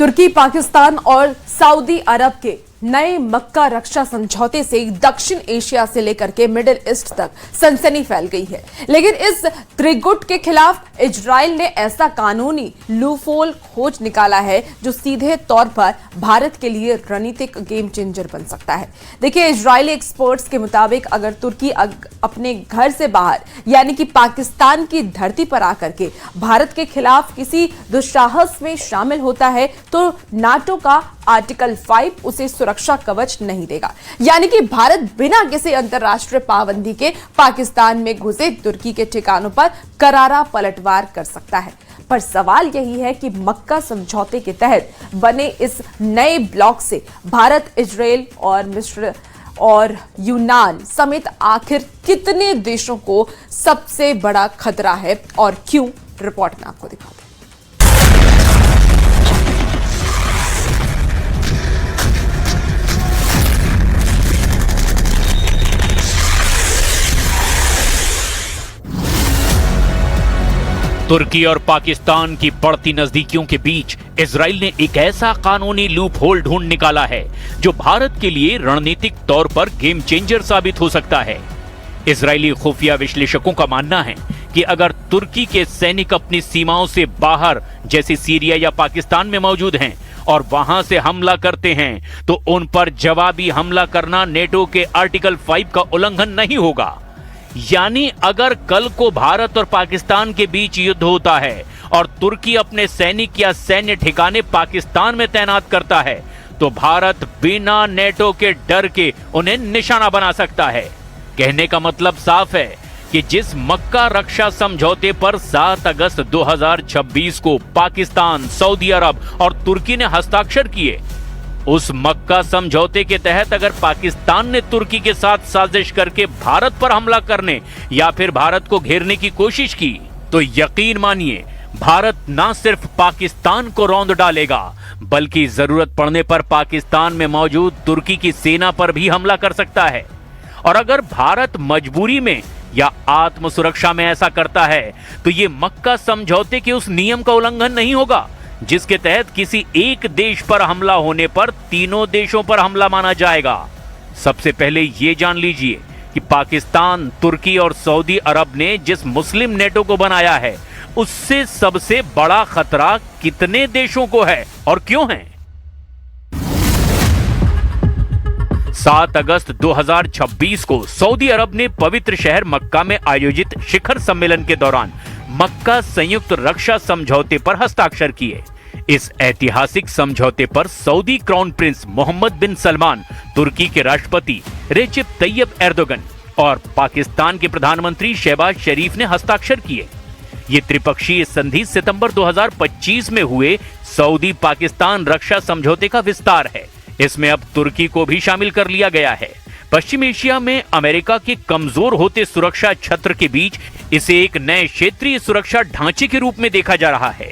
तुर्की, पाकिस्तान और सऊदी अरब के नए मक्का रक्षा समझौते से दक्षिण एशिया से लेकर के मिडिल ईस्ट तक सनसनी फैल गई है। लेकिन इस त्रिगुट के खिलाफ इजराइल ने ऐसा कानूनी लूफहोल खोज निकाला है जो सीधे तौर पर भारत के लिए रणनीतिक गेम चेंजर बन सकता है। देखिए, इजरायली एक्सपर्ट्स के मुताबिक अगर तुर्की अपने घर से बाहर यानी कि पाकिस्तान की धरती पर आकर के भारत के खिलाफ किसी दुस्साहस में शामिल होता है तो नाटो का आर्टिकल 5 उसे सुरक्षा कवच नहीं देगा, यानी कि भारत बिना किसी अंतरराष्ट्रीय पाबंदी के पाकिस्तान में घुसे तुर्की के ठिकानों पर करारा पलटवार कर सकता है। पर सवाल यही है कि मक्का समझौते के तहत बने इस नए ब्लॉक से भारत, इजराइल और मिस्र और यूनान समेत आखिर कितने देशों को सबसे बड़ा खतरा है और क्यों, रिपोर्ट में आपको दिखाते हैं। तुर्की और पाकिस्तान की बढ़ती नजदीकियों के बीच इजराइल ने एक ऐसा कानूनी लूप होल ढूंढ निकाला है जो भारत के लिए रणनीतिक तौर पर गेम चेंजर साबित हो सकता है। इजरायली खुफिया विश्लेषकों का मानना है कि अगर तुर्की के सैनिक अपनी सीमाओं से बाहर जैसे सीरिया या पाकिस्तान में मौजूद हैं और वहां से हमला करते हैं तो उन पर जवाबी हमला करना नेटो के आर्टिकल 5 का उल्लंघन नहीं होगा। यानी अगर कल को भारत और पाकिस्तान के बीच युद्ध होता है और तुर्की अपने सैनिक या सैन्य ठिकाने पाकिस्तान में तैनात करता है तो भारत बिना नेटो के डर के उन्हें निशाना बना सकता है। कहने का मतलब साफ है कि जिस मक्का रक्षा समझौते पर 7 अगस्त 2026 को पाकिस्तान, सऊदी अरब और तुर्की ने हस्ताक्षर किए, उस मक्का समझौते के तहत अगर पाकिस्तान ने तुर्की के साथ साजिश करके भारत पर हमला करने या फिर भारत को घेरने की कोशिश की तो यकीन मानिए भारत न सिर्फ पाकिस्तान को रौंद डालेगा बल्कि जरूरत पड़ने पर पाकिस्तान में मौजूद तुर्की की सेना पर भी हमला कर सकता है। और अगर भारत मजबूरी में या आत्म सुरक्षा में ऐसा करता है तो ये मक्का समझौते के उस नियम का उल्लंघन नहीं होगा जिसके तहत किसी एक देश पर हमला होने पर तीनों देशों पर हमला माना जाएगा। सबसे पहले ये जान लीजिए कि पाकिस्तान, तुर्की और सऊदी अरब ने जिस मुस्लिम नेटो को बनाया है उससे सबसे बड़ा खतरा कितने देशों को है और क्यों है। 7 अगस्त 2026 को सऊदी अरब ने पवित्र शहर मक्का में आयोजित शिखर सम्मेलन के दौरान मक्का संयुक्त रक्षा समझौते पर हस्ताक्षर किए। इस ऐतिहासिक समझौते पर सऊदी क्राउन प्रिंस मोहम्मद बिन सलमान, तुर्की के राष्ट्रपति रेसिप तैयब एर्दोगन और पाकिस्तान के प्रधानमंत्री शहबाज शरीफ ने हस्ताक्षर किए। ये त्रिपक्षीय संधि सितंबर 2025 में हुए सऊदी पाकिस्तान रक्षा समझौते का विस्तार है। इसमें अब तुर्की को भी शामिल कर लिया गया है। पश्चिम एशिया में अमेरिका के कमजोर होते सुरक्षा छत्र के बीच इसे एक नए क्षेत्रीय सुरक्षा ढांचे के रूप में देखा जा रहा है।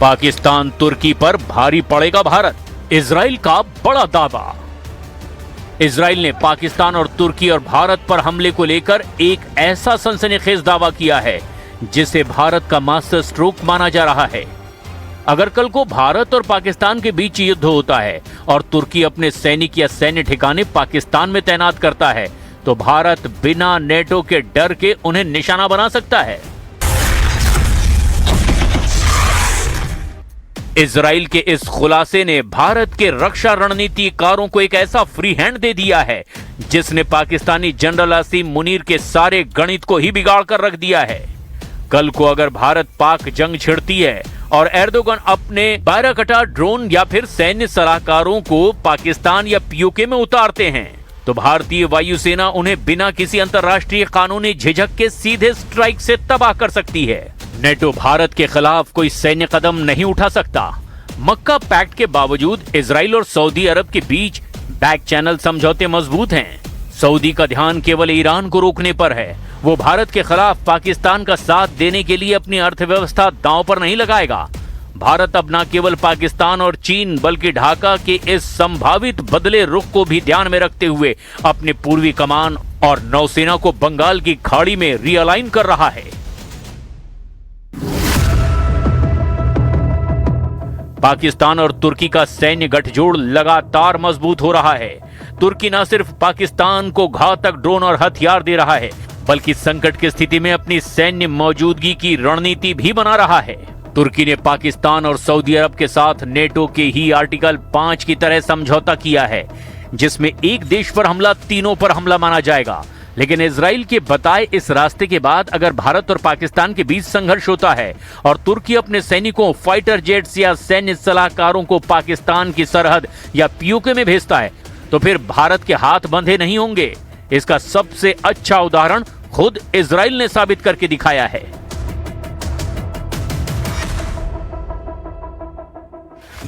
पाकिस्तान तुर्की पर भारी पड़ेगा भारत, इजराइल का बड़ा दावा। इजराइल ने पाकिस्तान और तुर्की और भारत पर हमले को लेकर एक ऐसा सनसनीखेज दावा किया है जिसे भारत का मास्टर स्ट्रोक माना जा रहा है। अगर कल को भारत और पाकिस्तान के बीच युद्ध होता है और तुर्की अपने सैनिक या सैन्य ठिकाने पाकिस्तान में तैनात करता है तो भारत बिना नेटो के डर के उन्हें निशाना बना सकता है। इजराइल के इस खुलासे ने भारत के रक्षा रणनीतिकारों को एक ऐसा फ्री हैंड दे दिया है जिसने पाकिस्तानी जनरल आसिम मुनीर के सारे गणित को ही बिगाड़ कर रख दिया है। कल को अगर भारत पाक जंग छिड़ती है और एर्दोगन अपने बायराकटार ड्रोन या फिर सैन्य सलाहकारों को पाकिस्तान या पीओके में उतारते हैं तो भारतीय वायुसेना उन्हें बिना किसी अंतरराष्ट्रीय कानूनी झिझक के सीधे स्ट्राइक से तबाह कर सकती है। नेटो भारत के खिलाफ कोई सैन्य कदम नहीं उठा सकता। मक्का पैक्ट के बावजूद इजराइल और सऊदी अरब के बीच बैक चैनल समझौते मजबूत हैं। सऊदी का ध्यान केवल ईरान को रोकने पर है वो भारत के खिलाफ पाकिस्तान का साथ देने के लिए अपनी अर्थव्यवस्था दांव पर नहीं लगाएगा। भारत अब न केवल पाकिस्तान और चीन बल्कि ढाका के इस संभावित बदले रुख को भी ध्यान में रखते हुए अपने पूर्वी कमान और नौसेना को बंगाल की खाड़ी में रिअलाइन कर रहा है। पाकिस्तान और तुर्की का सैन्य गठजोड़ लगातार मजबूत हो रहा है। तुर्की न सिर्फ पाकिस्तान को घातक ड्रोन और हथियार दे रहा है, बल्कि संकट की स्थिति में अपनी सैन्य मौजूदगी की रणनीति भी बना रहा है। तुर्की ने पाकिस्तान और सऊदी अरब के साथ नेटो के ही आर्टिकल 5 की तरह समझौता किया है, जिसमें एक देश पर हमला तीनों पर हमला माना जाएगा। लेकिन इजराइल के बताए इस रास्ते के बाद अगर भारत और पाकिस्तान के बीच संघर्ष होता है और तुर्की अपने सैनिकों, फाइटर जेट्स या सैन्य सलाहकारों को पाकिस्तान की सरहद या पीओके में भेजता है, तो फिर भारत के हाथ बंधे नहीं होंगे। इसका सबसे अच्छा उदाहरण खुद इजराइल ने साबित करके दिखाया है।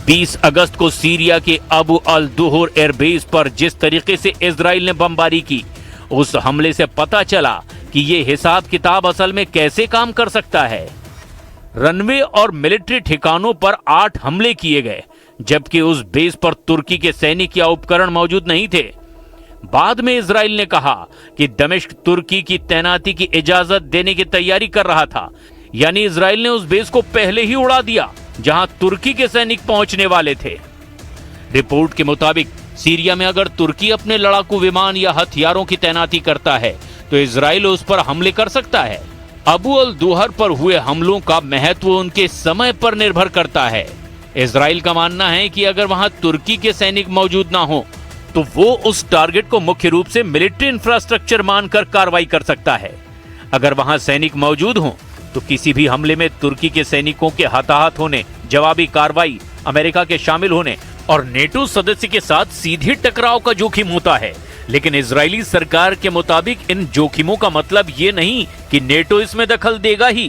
बीस अगस्त को सीरिया के अबू अल दुहर एयरबेस पर जिस तरीके से इजराइल ने बमबारी की, उस हमले से पता चला कि यह हिसाब किताब असल में कैसे काम कर सकता है। रनवे और मिलिट्री ठिकानों पर 8 हमले किए गए, जबकि उस बेस पर तुर्की के सैनिक या उपकरण मौजूद नहीं थे। बाद में इजराइल ने कहा कि दमिश्क तुर्की की तैनाती की इजाजत देने की तैयारी कर रहा था, यानी इजराइल ने उस बेस को पहले ही उड़ा दिया जहां तुर्की के सैनिक पहुंचने वाले थे। रिपोर्ट के मुताबिक सीरिया में अगर तुर्की अपने लड़ाकू विमान या हथियारों की तैनाती करता है तो इजराइल उस पर हमले कर सकता है। अबू अल दुहर पर हुए हमलों का महत्व उनके समय पर निर्भर करता है। इजराइल का मानना है कि अगर वहां तुर्की के सैनिक मौजूद ना हो तो वो उस टारगेट को मुख्य रूप से मिलिट्री इंफ्रास्ट्रक्चर मानकर कार्रवाई कर सकता है। अगर वहां सैनिक मौजूद हों तो किसी भी हमले में तुर्की के सैनिकों के हताहत होने, जवाबी कार्रवाई, अमेरिका के शामिल होने और नेटो सदस्य के साथ सीधे टकराव का जोखिम होता है। लेकिन इजरायली सरकार के मुताबिक इन जोखिमों का मतलब ये नहीं कि नेटो इसमें दखल देगा ही।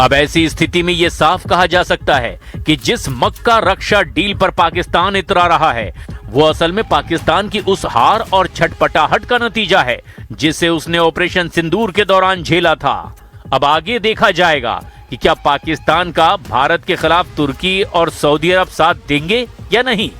अब ऐसी स्थिति में यह साफ कहा जा सकता है कि जिस मक्का रक्षा डील पर पाकिस्तान इतरा रहा है, वो असल में पाकिस्तान की उस हार और छटपटाहट का नतीजा है जिसे उसने ऑपरेशन सिंदूर के दौरान झेला था। अब आगे देखा जाएगा कि क्या पाकिस्तान का भारत के खिलाफ तुर्की और सऊदी अरब साथ देंगे या नहीं।